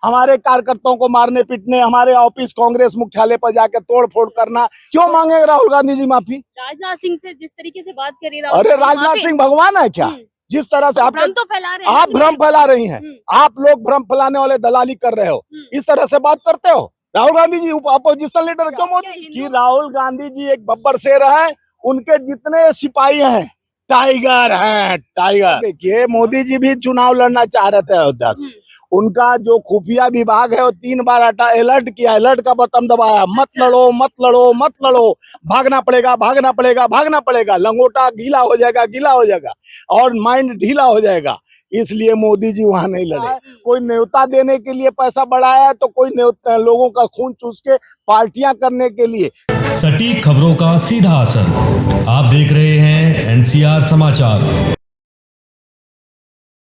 हमारे कार्यकर्ताओं को मारने पीटने, हमारे ऑफिस कांग्रेस मुख्यालय पर जाकर तोड़ फोड़ करना, क्यों मांगेंगे राहुल गांधी जी माफी? राजनाथ सिंह से जिस तरीके से बात करी अरे राजनाथ सिंह भगवान है क्या? जिस तरह से भ्रम तो फैला रहे हैं, आप भ्रम फैला रही हैं, आप लोग भ्रम फैलाने वाले दलाली कर रहे हो, इस तरह से बात करते हो। राहुल गांधी जी अपोजिशन लीडर क्यों मोदी कि राहुल गांधी जी एक बब्बर शेर है, उनके जितने सिपाही हैं टाइगर हैं, टाइगर। देखिए मोदी जी भी चुनाव लड़ना चाह रहे थे अयोध्या से, उनका जो खुफिया विभाग है वो 3 बार अलर्ट किया, अलर्ट का बटन दबाया, मत लड़ो मत लड़ो मत लड़ो, भागना पड़ेगा भागना पड़ेगा भागना पड़ेगा, लंगोटा गीला हो जाएगा गीला हो जाएगा और माइंड ढीला हो जाएगा, इसलिए मोदी जी वहां नहीं लड़े। कोई न्योता देने के लिए पैसा बढ़ाया तो कोई न्योता लोगों का खून चूस के पार्टियां करने के लिए। सटीक खबरों का सीधा असर, आप देख रहे हैं एनसीआर समाचार।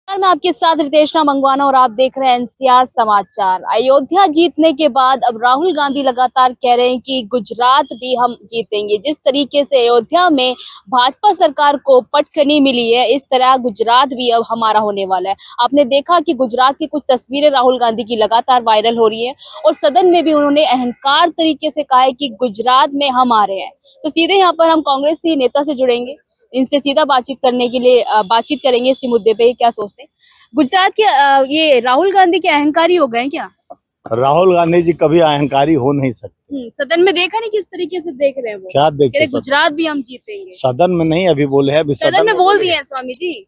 मैं आपके साथ रितेशना मंगवाना और आप देख रहे हैं एनसीआर समाचार। अयोध्या जीतने के बाद अब राहुल गांधी लगातार कह रहे हैं कि गुजरात भी हम जीतेंगे। जिस तरीके से अयोध्या में भाजपा सरकार को पटखनी मिली है, इस तरह गुजरात भी अब हमारा होने वाला है। आपने देखा कि गुजरात की कुछ तस्वीरें राहुल गांधी की लगातार वायरल हो रही है और सदन में भी उन्होंने अहंकार तरीके से कहा है कि गुजरात में हम आ रहे हैं। तो सीधे यहाँ पर हम कांग्रेसी नेता से जुड़ेंगे, इनसे सीधा बातचीत करने के लिए बातचीत करेंगे इसी मुद्दे पे। क्या सोचते हैं गुजरात के ये राहुल गांधी के अहंकारी हो गए क्या? राहुल गांधी जी कभी अहंकारी हो नहीं सकते। सदन में देखा नहीं किस तरीके से देख रहे हैं वो, क्या देखे? गुजरात भी हम जीतेंगे। सदन में नहीं अभी बोले हैं, अभी सदन में बोल दिए हैं स्वामी जी।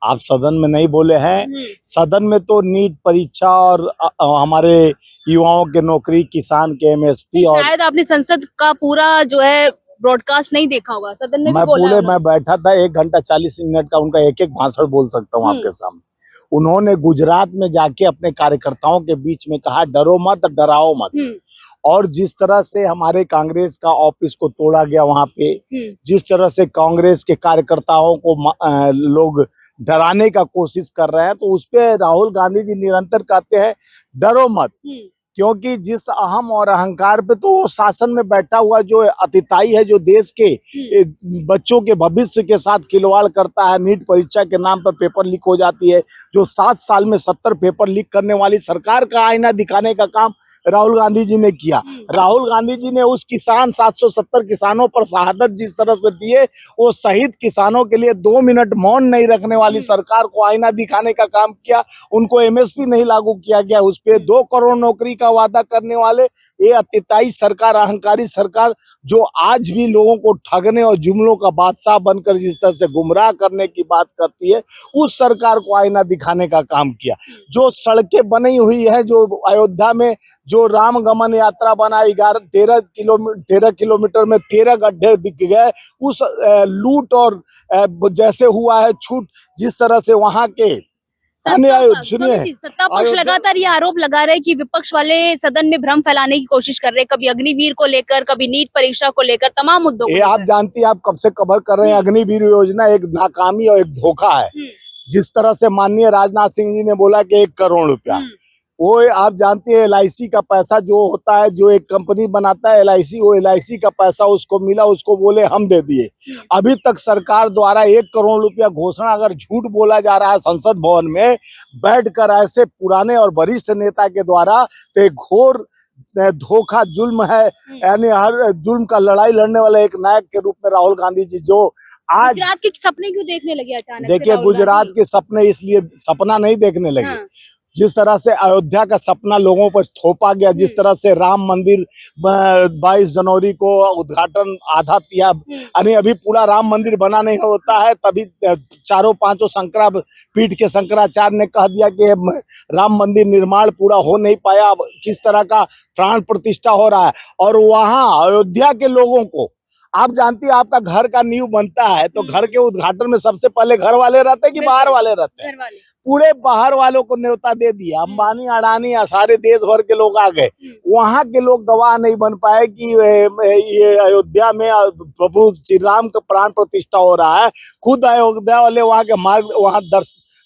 आप सदन में नहीं बोले हैं, सदन में तो नीट परीक्षा और हमारे युवाओं के नौकरी, किसान के एमएसपी और शायद आपने संसद का पूरा जो है ब्रॉडकास्ट नहीं देखा होगा, सदन में भी बोला। मैं बैठा था 1 घंटा 40 मिनट का, उनका एक एक भाषण बोल सकता हूँ आपके सामने। उन्होंने गुजरात में जाके अपने कार्यकर्ताओं के बीच में कहा डरो मत डराओ मत, और जिस तरह से हमारे कांग्रेस का ऑफिस को तोड़ा गया वहां पे, जिस तरह से कांग्रेस के कार्यकर्ताओं को लोग डराने का कोशिश कर रहे हैं, तो उस पे राहुल गांधी जी निरंतर कहते हैं डरो मत, क्योंकि जिस अहम और अहंकार पे तो वो शासन में बैठा हुआ जो अतिताई है, जो देश के बच्चों के भविष्य के साथ खिलवाड़ करता है, नीट परीक्षा के नाम पर पेपर लीक हो जाती है, जो 7 साल में 70 पेपर लीक करने वाली सरकार का आईना दिखाने का काम राहुल गांधी जी ने किया। राहुल गांधी जी ने उस किसान 770 किसानों पर शहादत जिस तरह से दिए, वो शहीद किसानों के लिए 2 मिनट मौन नहीं रखने वाली सरकार को आईना दिखाने का काम किया। उनको एमएसपी नहीं लागू किया गया, उस पर 2 करोड़ नौकरी का वादा करने वाले ये अतिताई सरकार, अहंकारी सरकार, जो आज भी लोगों को ठगने और जुमलों का बादशाह बनकर जिस तरह से गुमराह करने की बात करती है, उस सरकार को आईना दिखाने का काम किया। जो सड़कें बनी हुई है, जो अयोध्या में जो राम गमन यात्रा बना, 13 किलोमीटर में 13 गड्ढे दिख गए, उस लूट और जैसे हुआ है छूट, जिस तरह से वहां के सुनिए, सत्ता पक्ष लगातार ये आरोप लगा रहे हैं कि विपक्ष वाले सदन में भ्रम फैलाने की कोशिश कर रहे हैं, कभी अग्निवीर को लेकर, कभी नीट परीक्षा को लेकर, तमाम मुद्दों को। आप जानती हैं, आप कब से कवर कर रहे हैं, अग्निवीर योजना एक नाकामी और एक धोखा है। जिस तरह से माननीय राजनाथ सिंह जी ने बोला कि 1 करोड़ रुपया, वो आप जानती है LIC का पैसा जो होता है, जो एक कंपनी बनाता है LIC, वो LIC का पैसा उसको मिला, उसको बोले हम दे दिए। अभी तक सरकार द्वारा 1 करोड़ रुपया घोषणा अगर झूठ बोला जा रहा है संसद भवन में बैठकर ऐसे पुराने और वरिष्ठ नेता के द्वारा, तो एक घोर धोखा जुल्म है। यानी हर जुल्म का लड़ाई लड़ने वाले एक नायक के रूप में राहुल गांधी जी जो आज गुजरात के सपने क्यों देखने लगे अचानक? देखिए, गुजरात के सपने इसलिए सपना नहीं देखने लगे, जिस तरह से अयोध्या का सपना लोगों पर थोपा गया, जिस तरह से राम मंदिर 22 जनवरी को उद्घाटन आधा किया, यानी अभी पूरा राम मंदिर बना नहीं होता है, तभी 4-5 शंकरा पीठ के शंकराचार्य ने कह दिया कि राम मंदिर निर्माण पूरा हो नहीं पाया, किस तरह का प्राण प्रतिष्ठा हो रहा है। और वहाँ अयोध्या के लोगों को, आप जानती है, आपका घर का नींव बनता है तो घर के उद्घाटन में सबसे पहले घर वाले रहते हैं कि बाहर वाले रहते हैं? पूरे बाहर वालों को न्योता दे दिया, अंबानी अडानी सारे देश भर के लोग आ गए। वहां के लोग गवाह नहीं बन पाए कि ये अयोध्या में प्रभु श्री राम का प्राण प्रतिष्ठा हो रहा है। खुद अयोध्या वाले वहां के मार्ग, वहां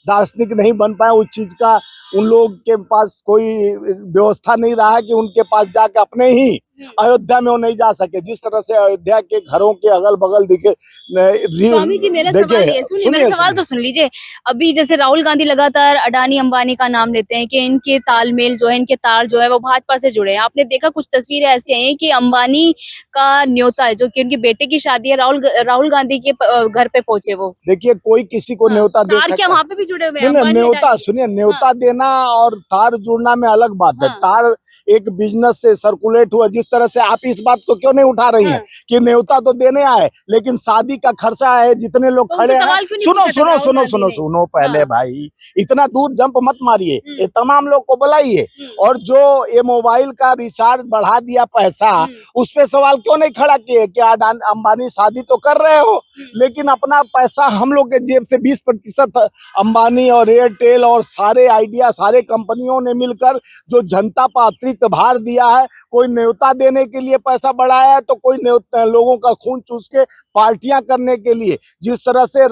दार्शनिक नहीं बन पाए उस चीज का, उन लोग के पास कोई व्यवस्था नहीं रहा है कि उनके पास जाकर अपने ही अयोध्या में वो नहीं जा सके। जिस तरह से अयोध्या के घरों के अगल बगल दिखे स्वामी जी मेरा सवाल ये सुनिए, मेरा सवाल तो सुन लीजिए। अभी जैसे राहुल गांधी लगातार अडानी अंबानी का नाम लेते हैं कि इनके तालमेल जो है, इनके तार जो है वो भाजपा से जुड़े हैं। आपने देखा कुछ तस्वीरें ऐसी आई हैं कि अंबानी का न्योता है, जो कि उनके बेटे की शादी है, राहुल गांधी के घर पे पहुंचे वो। देखिए कोई किसी को न्योता दे तार क्या सकता वहाँ पे भी जुड़े हुए हैं? नहीं, अंबानी न्योता अडानी। सुनिए, न्योता देना और तार जुड़ना में अलग बात है। हाँ। तार एक बिजनेस से सर्कुलेट हुआ। जिस तरह से आप इस बात को क्यों नहीं उठा रही हैं कि न्योता तो देने आए, लेकिन शादी का खर्चा है, जितने लोग तो खड़े उनसे हैं। सवाल क्यों नहीं सुनो पूछा सुनो राहुल सुनो गांधी सुनो ने? सुनो पहले हाँ। भाई, इतना दूर जंप मत मारिए। ये तमाम लोग को बुलाइए। और जो ये मोबाइल का रिचार्ज बढ़ा दिया पैसा, उस पे सवाल क्यों नहीं खड़ा किए कि अंबानी शादी तो कर रहे हो, लेकिन अपना पैसा हम लोग के जेब से 20% अंबानी और एयरटेल और सारे आइडिया, सारे कंपनियों ने मिलकर जो जनता पर अतिरिक्त भार दिया है। कोई न्योता देने के लिए पैसा बढ़ाया है, तो कोई न्योता लोगों का खून चूस के पार्टियां करने के लिए। जिस तरह से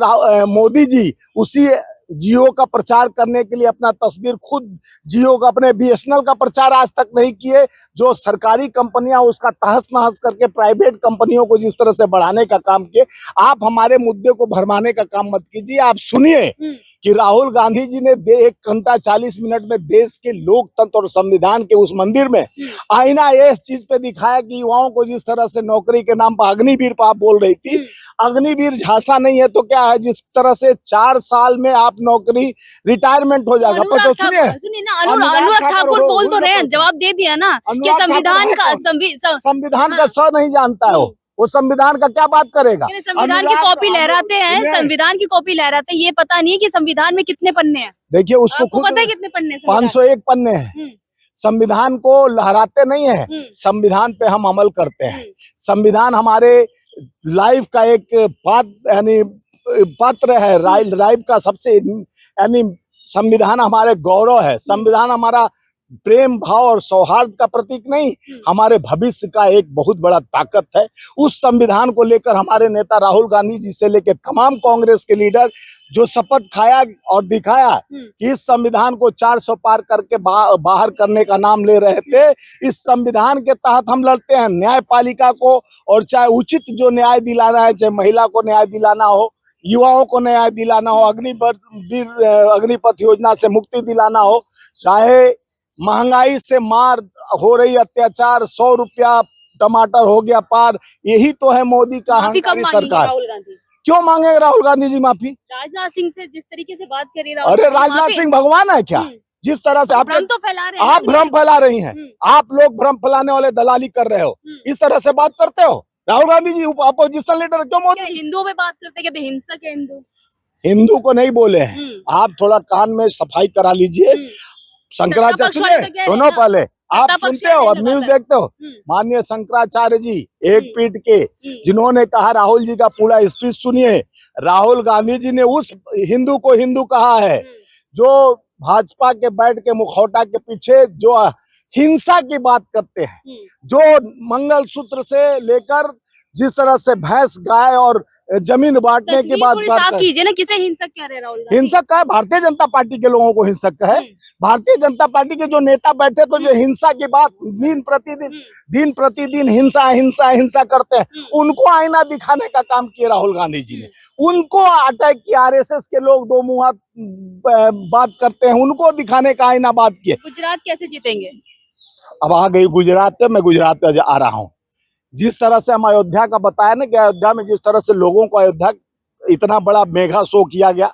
मोदी जी उसी जियो का प्रचार करने के लिए अपना तस्वीर खुद जियो का, अपने बीएसएनएल का प्रचार आज तक नहीं किए। जो सरकारी कंपनियां उसका तहस नहस करके प्राइवेट कंपनियों को जिस तरह से बढ़ाने का काम किए। आप हमारे मुद्दे को भरमाने का काम मत कीजिए। आप सुनिए कि राहुल गांधी जी ने 1 घंटा 40 मिनट में देश के लोकतंत्र और संविधान के उस मंदिर में आईना इस चीज पे दिखाया कि युवाओं को जिस तरह से नौकरी के नाम पर अग्निवीर पर आप बोल रही थी, अग्निवीर झांसा नहीं है तो क्या है। जिस तरह से 4 साल में आप नौकरी रिटायरमेंट हो जाएगा। अनुराग सुनिए ना, अनुराग ठाकुर बोल तो रहे हैं, जवाब दे दिया ना कि संविधान का संविधान का स नहीं जानता है वो संविधान का क्या बात करेगा। संविधान की कॉपी लहराते हैं, संविधान की कॉपी लहराते हैं, ये पता नहीं है कि संविधान में कितने पन्ने हैं। देखिए उसको खुद पता है कितने पन्ने हैं? 501 पन्ने हैं। संविधान को लहराते नहीं है, संविधान पे हम अमल करते हैं। संविधान हमारे लाइफ का एक यानी पत्र है, लाइफ का सबसे यानी संविधान हमारे गौरव है। संविधान हमारा प्रेम भाव और सौहार्द का प्रतीक नहीं, हमारे भविष्य का एक बहुत बड़ा ताकत है। उस संविधान को लेकर हमारे नेता राहुल गांधी जी से लेकर तमाम कांग्रेस के लीडर जो शपथ खाया और दिखाया कि इस संविधान को 400 पार करके बाहर करने का नाम ले रहे थे। इस संविधान के तहत हम लड़ते हैं न्यायपालिका को, और चाहे उचित जो न्याय दिलाना है, चाहे महिला को न्याय दिलाना हो, युवाओं को न्याय दिलाना हो, अग्निपथ योजना से मुक्ति दिलाना हो, चाहे महंगाई से मार हो रही अत्याचार, 100 रुपया टमाटर हो गया पार, यही तो है मोदी का अहंकारी सरकार। राहुल गांधी क्यों मांगेगा राहुल गांधी जी माफी? राजनाथ सिंह से जिस तरीके से बात करी, अरे राजनाथ सिंह भगवान है क्या? जिस तरह से आप भ्रम तो फैला रहे हैं, आप भ्रम फैला रही हैं। आप लोग भ्रम फैलाने वाले दलाली कर रहे हो, इस तरह से बात करते हो। राहुल गांधी जी अपोजिशन लीडर क्यों मोदी? हिंदुओं पे बात करते, कहते हिंसक है हिंदू। हिंदू को नहीं बोले हैं, आप थोड़ा कान में सफाई करा लीजिए। शंकराचार्य सुनो पहले, आप सुनते हो और न्यूज देखते हो। माननीय शंकराचार्य जी एक पीठ के, जिन्होंने कहा, राहुल जी का पूरा स्पीच सुनिए। राहुल गांधी जी ने उस हिंदू को हिंदू कहा है जो भाजपा के बैठ के मुखौटा के पीछे जो हिंसा की बात करते हैं, जो मंगलसूत्र से लेकर जिस तरह से भैंस गाय और जमीन बांटने की बात करते हैं। कीजिए ना, किसे हिंसक कह रहे हैं राहुल गांधी? हिंसक का है भारतीय जनता पार्टी के लोगों को हिंसक का है। भारतीय जनता पार्टी के जो नेता बैठे तो जो हिंसा की बात दिन प्रतिदिन हिंसा हिंसा हिंसा करते हैं, उनको आईना दिखाने का काम किया राहुल गांधी जी ने। उनको अटैक किया, आरएसएस के लोग दो मुंह बात करते हैं, उनको दिखाने का आईना बात किया। गुजरात कैसे जीतेंगे? अब आ गई गुजरात पे, मैं गुजरात पे आ रहा हूँ। जिस तरह से हम अयोध्या का बताया ना कि अयोध्या में जिस तरह से लोगों को अयोध्या इतना बड़ा मेगा शो किया गया,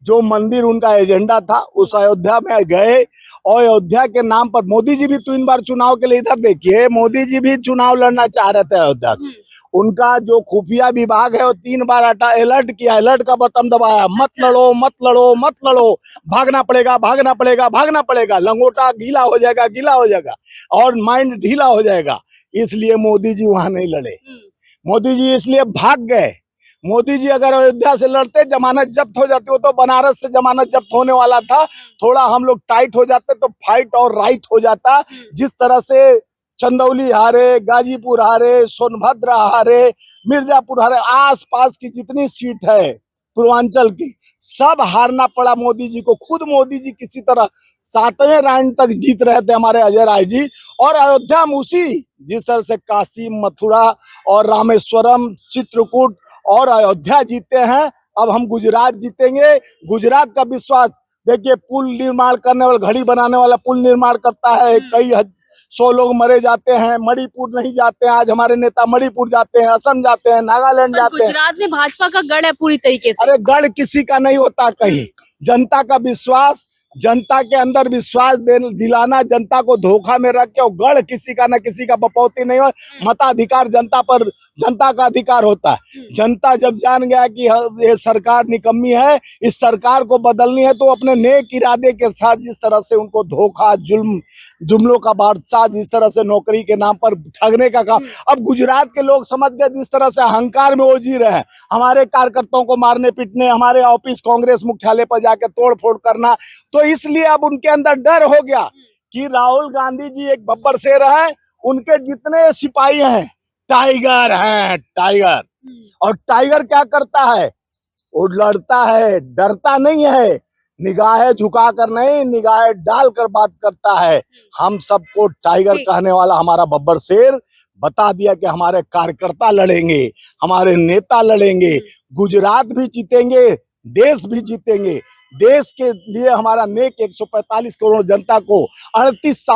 जो मंदिर उनका एजेंडा था उस अयोध्या में गए, और अयोध्या के नाम पर मोदी जी भी 3 बार चुनाव के लिए, इधर देखिए मोदी जी भी चुनाव लड़ना चाह रहे थे अयोध्या से। उनका जो खुफिया विभाग है वो 3 बार अलर्ट किया, अलर्ट का बटन दबाया, मत लड़ो मत लड़ो मत लड़ो, भागना पड़ेगा भागना पड़ेगा भागना पड़ेगा, लंगोटा गीला हो जाएगा और माइंड ढीला हो जाएगा। इसलिए मोदी जी वहां नहीं लड़े, मोदी जी इसलिए भाग गए। मोदी जी अगर अयोध्या से लड़ते, जमानत जब्त हो जाती, हो तो बनारस से जमानत जब्त होने वाला था, थोड़ा हम लोग टाइट हो जाते तो फाइट और राइट हो जाता। जिस तरह से चंदौली हारे, गाजीपुर हारे, सोनभद्र हारे, मिर्जापुर हारे, आस पास की जितनी सीट है पूर्वांचल की, सब हारना पड़ा मोदी जी को। खुद मोदी जी किसी तरह 7वें राउंड तक जीत रहे थे हमारे अजय राय जी, और अयोध्या में उसी जिस तरह से काशी, मथुरा और रामेश्वरम, चित्रकूट और अयोध्या जीते हैं, अब हम गुजरात जीतेंगे। गुजरात का विश्वास देखिए, पुल निर्माण करने वाला, घड़ी बनाने वाला पुल निर्माण करता है, कई 100 लोग मरे जाते हैं, मणिपुर नहीं जाते हैं, आज हमारे नेता मणिपुर जाते हैं, असम जाते हैं, नागालैंड जाते हैं। गुजरात में भाजपा का गढ़ है पूरी तरीके से। अरे गढ़ किसी का नहीं होता कहीं, जनता का विश्वास, जनता के अंदर विश्वास दिलाना, जनता को धोखा में रख के, और गढ़ किसी का न किसी का बपौती नहीं हो। मताधिकार जनता पर, जनता का अधिकार होता है। जनता जब जान गया कि ये सरकार निकम्मी है, इस सरकार को बदलनी है, तो अपने नेक इरादे के साथ जिस तरह से उनको धोखा, जुमलों का बादशाह, जिस तरह से नौकरी के नाम पर ठगने का काम, अब गुजरात के लोग समझ गए जिस तरह से अहंकार में वो जी रहे हैं, हमारे कार्यकर्ताओं को मारने पीटने, हमारे ऑफिस कांग्रेस मुख्यालय पर जाके तोड़ फोड़ करना, तो इसलिए अब उनके अंदर डर हो गया कि राहुल गांधी जी एक बब्बर शेर है, उनके जितने सिपाही हैं टाइगर हैं, टाइगर। और टाइगर क्या करता है, वो लड़ता है, डरता नहीं है, निगाहें झुकाकर नहीं, निगाहें डालकर बात करता है। हम सबको टाइगर कहने वाला हमारा बब्बर शेर बता दिया कि हमारे कार्यकर्ता लड़ेंगे, हमारे नेता लड़ेंगे, गुजरात भी जीतेंगे, देश भी जीतेंगे। देश के लिए हमारा नेक 145 करोड़ जनता को 138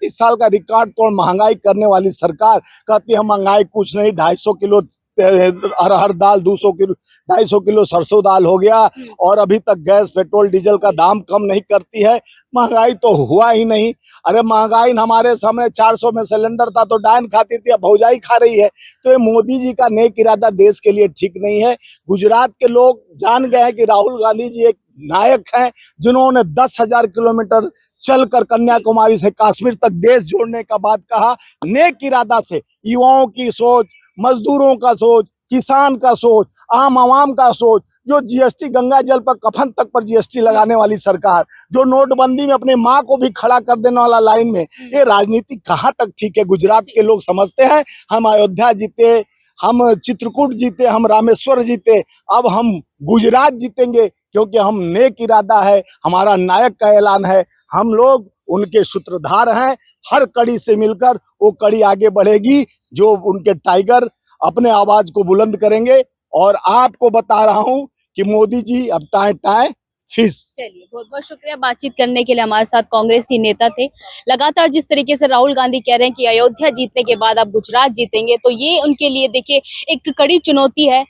साल का रिकॉर्ड तोड़ महंगाई करने वाली सरकार कहती है महंगाई कुछ नहीं, 250 किलो अरहर दाल, 250 किलो सरसों दाल हो गया, और अभी तक गैस, पेट्रोल, डीजल का दाम कम नहीं करती है। महंगाई तो हुआ ही नहीं। अरे महंगाई हमारे सामने 400 में सिलेंडर था तो डायन खाती थी, अब भौजाई खा रही है। तो ये मोदी जी का नेक इरादा देश के लिए ठीक नहीं है। गुजरात के लोग जान गए हैं कि राहुल गांधी जी एक नायक हैं, जिन्होंने 10,000 किलोमीटर चलकर कन्याकुमारी से कश्मीर तक देश जोड़ने का बात कहा। नेक इरादा से युवाओं की सोच, मजदूरों का सोच, किसान का सोच, आम आवाम का सोच, जो जीएसटी, गंगा जल पर कफन तक पर जीएसटी लगाने वाली सरकार, जो नोटबंदी में अपने माँ को भी खड़ा कर देने वाला लाइन में, ये राजनीति कहाँ तक ठीक है। गुजरात के लोग समझते हैं हम अयोध्या जीते, हम चित्रकूट जीते, हम रामेश्वर जीते, अब हम गुजरात जीतेंगे, क्योंकि हम नेक इरादा है, हमारा नायक का ऐलान है, हम लोग उनके सूत्रधार हैं। हर कड़ी से मिलकर वो कड़ी आगे बढ़ेगी, जो उनके टाइगर अपने आवाज को बुलंद करेंगे। और आपको बता रहा हूं कि मोदी जी अब टाए टाए फिश। चलिए, बहुत बहुत शुक्रिया बातचीत करने के लिए। हमारे साथ कांग्रेसी नेता थे। लगातार जिस तरीके से राहुल गांधी कह रहे हैं कि अयोध्या जीतने के बाद आप गुजरात जीतेंगे, तो ये उनके लिए देखिए एक कड़ी चुनौती है,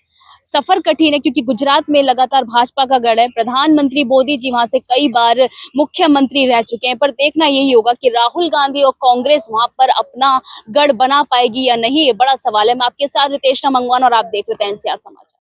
सफर कठिन है, क्योंकि गुजरात में लगातार भाजपा का गढ़ है। प्रधानमंत्री मोदी जी वहां से कई बार मुख्यमंत्री रह चुके हैं, पर देखना यही होगा कि राहुल गांधी और कांग्रेस वहां पर अपना गढ़ बना पाएगी या नहीं, ये बड़ा सवाल है। मैं आपके साथ रितेश मंगवान और आप देख रहे हैं एनसीआर समाचार।